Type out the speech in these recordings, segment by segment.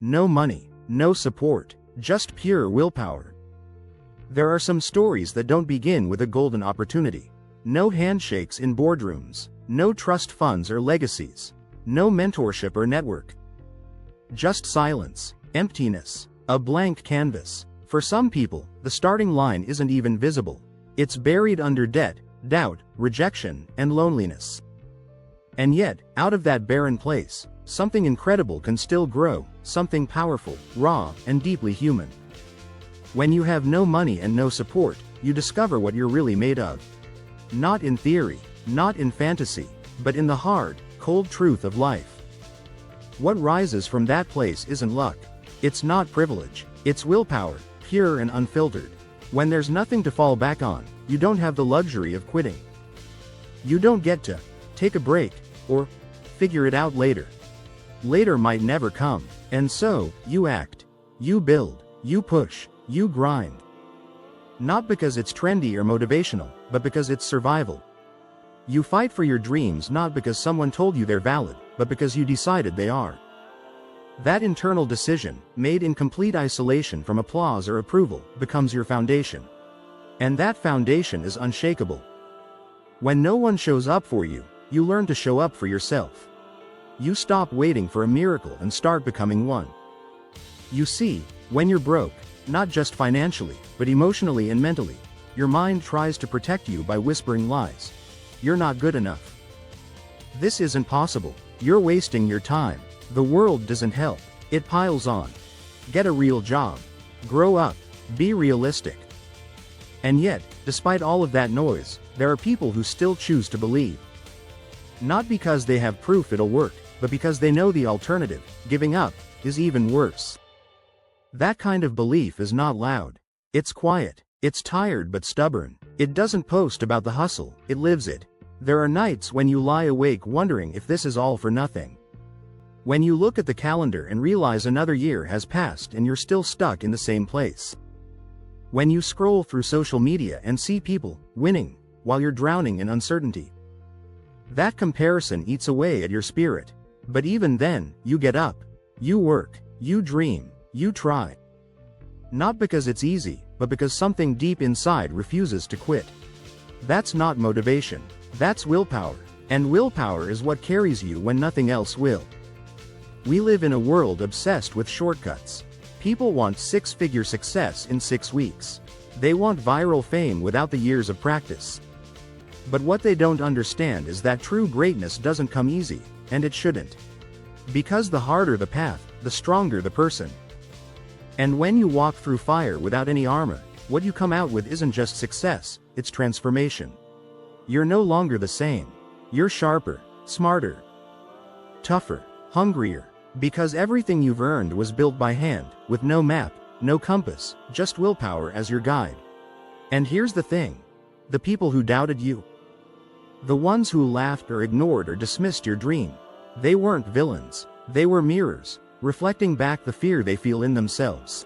No money, no support, just pure willpower. There are some stories that don't begin with a golden opportunity. No handshakes in boardrooms, no trust funds or legacies, no mentorship or network. Just silence, emptiness, a blank canvas. For some people, the starting line isn't even visible. It's buried under debt, doubt, rejection, and loneliness. And yet, out of that barren place, something incredible can still grow, something powerful, raw, and deeply human. When you have no money and no support, you discover what you're really made of. Not in theory, not in fantasy, but in the hard, cold truth of life. What rises from that place isn't luck. It's not privilege. It's willpower, pure and unfiltered. When there's nothing to fall back on, you don't have the luxury of quitting. You don't get to take a break, or figure it out later. Later might never come, and so, you act. You build, you push, you grind. Not because it's trendy or motivational, but because it's survival. You fight for your dreams not because someone told you they're valid, but because you decided they are. That internal decision, made in complete isolation from applause or approval, becomes your foundation. And that foundation is unshakable. When no one shows up for you, you learn to show up for yourself. You stop waiting for a miracle and start becoming one. You see, when you're broke, not just financially, but emotionally and mentally, your mind tries to protect you by whispering lies. You're not good enough. This isn't possible. You're wasting your time. The world doesn't help. It piles on. Get a real job. Grow up. Be realistic. And yet, despite all of that noise, there are people who still choose to believe. Not because they have proof it'll work, but because they know the alternative, giving up, is even worse. That kind of belief is not loud. It's quiet. It's tired but stubborn. It doesn't post about the hustle, it lives it. There are nights when you lie awake wondering if this is all for nothing. When you look at the calendar and realize another year has passed and you're still stuck in the same place. When you scroll through social media and see people winning while you're drowning in uncertainty. That comparison eats away at your spirit. But even then, you get up. You work. You dream. You try. Not because it's easy, but because something deep inside refuses to quit. That's not motivation. That's willpower. And willpower is what carries you when nothing else will. We live in a world obsessed with shortcuts. People want six-figure success in 6 weeks. They want viral fame without the years of practice. But what they don't understand is that true greatness doesn't come easy, and it shouldn't. Because the harder the path, the stronger the person. And when you walk through fire without any armor, what you come out with isn't just success, it's transformation. You're no longer the same. You're sharper, smarter, tougher, hungrier. Because everything you've earned was built by hand, with no map, no compass, just willpower as your guide. And here's the thing. The people who doubted you, the ones who laughed or ignored or dismissed your dream, they weren't villains. They were mirrors, reflecting back the fear they feel in themselves.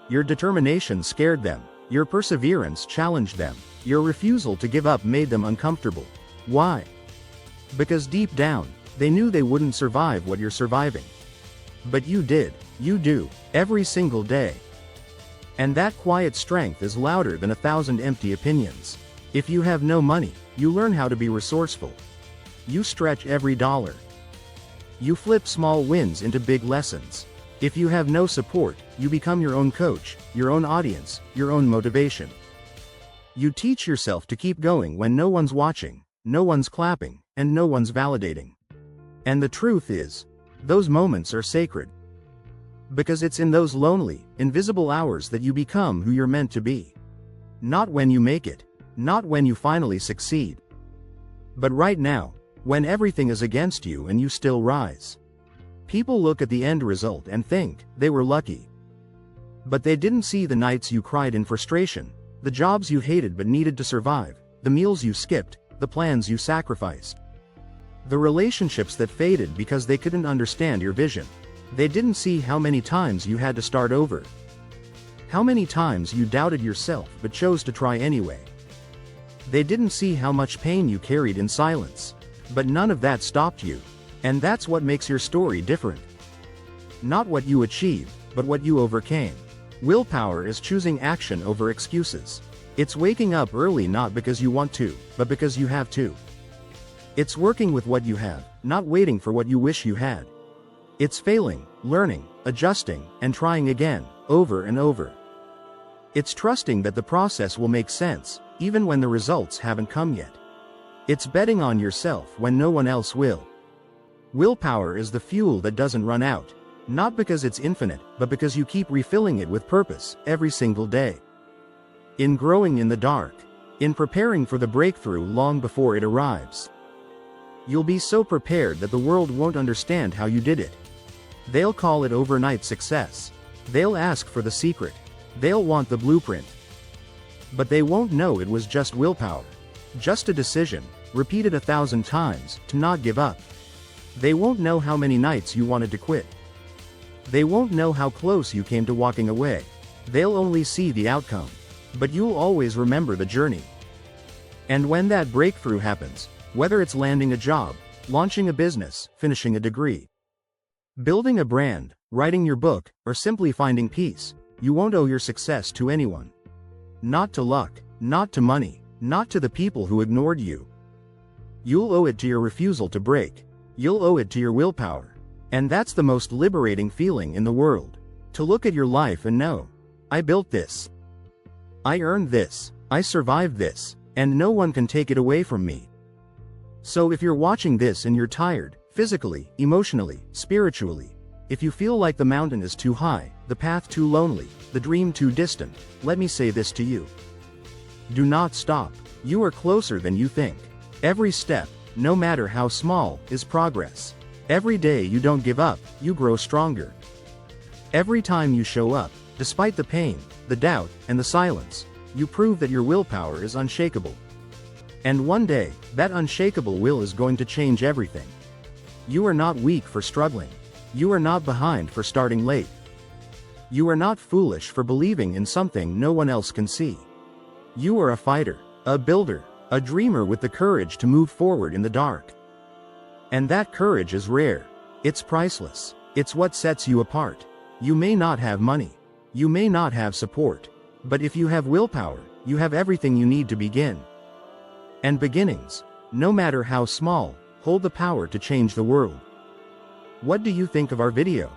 Your determination scared them. Your perseverance challenged them. Your refusal to give up made them uncomfortable. Why? Because deep down, they knew they wouldn't survive what you're surviving. But you did. You do. Every single day. And that quiet strength is louder than 1,000 empty opinions. If you have no money, you learn how to be resourceful. You stretch every dollar. You flip small wins into big lessons. If you have no support, you become your own coach, your own audience, your own motivation. You teach yourself to keep going when no one's watching, no one's clapping, and no one's validating. And the truth is, those moments are sacred. Because it's in those lonely, invisible hours that you become who you're meant to be. Not when you make it, not when you finally succeed. But right now, when everything is against you and you still rise. People look at the end result and think they were lucky. But they didn't see the nights you cried in frustration, the jobs you hated but needed to survive, the meals you skipped, the plans you sacrificed. The relationships that faded because they couldn't understand your vision. They didn't see how many times you had to start over. How many times you doubted yourself but chose to try anyway. They didn't see how much pain you carried in silence. But none of that stopped you. And that's what makes your story different. Not what you achieved, but what you overcame. Willpower is choosing action over excuses. It's waking up early not because you want to, but because you have to. It's working with what you have, not waiting for what you wish you had. It's failing, learning, adjusting, and trying again, over and over. It's trusting that the process will make sense, even when the results haven't come yet. It's betting on yourself when no one else will. Willpower is the fuel that doesn't run out, not because it's infinite, but because you keep refilling it with purpose, every single day. In growing in the dark, in preparing for the breakthrough long before it arrives. You'll be so prepared that the world won't understand how you did it. They'll call it overnight success. They'll ask for the secret. They'll want the blueprint. But they won't know it was just willpower. Just a decision, repeated 1,000 times, to not give up. They won't know how many nights you wanted to quit. They won't know how close you came to walking away. They'll only see the outcome. But you'll always remember the journey. And when that breakthrough happens, whether it's landing a job, launching a business, finishing a degree, building a brand, writing your book, or simply finding peace, you won't owe your success to anyone. Not to luck, not to money, not to the people who ignored you. You'll owe it to your refusal to break. You'll owe it to your willpower. And that's the most liberating feeling in the world. To look at your life and know, I built this. I earned this, I survived this, and no one can take it away from me. So if you're watching this and you're tired, physically, emotionally, spiritually, if you feel like the mountain is too high, the path too lonely, the dream too distant, let me say this to you. Do not stop. You are closer than you think. Every step, no matter how small, is progress. Every day you don't give up, you grow stronger. Every time you show up, despite the pain, the doubt, and the silence, you prove that your willpower is unshakable. And one day, that unshakable will is going to change everything. You are not weak for struggling. You are not behind for starting late. You are not foolish for believing in something no one else can see. You are a fighter, a builder, a dreamer with the courage to move forward in the dark. And that courage is rare. It's priceless. It's what sets you apart. You may not have money. You may not have support. But if you have willpower, you have everything you need to begin. And beginnings, no matter how small, hold the power to change the world. What do you think of our video?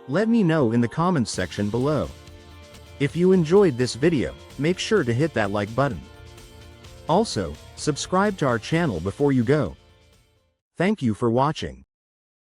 Let me know in the comments section below. If you enjoyed this video, make sure to hit that like button. Also, subscribe to our channel before you go. Thank you for watching.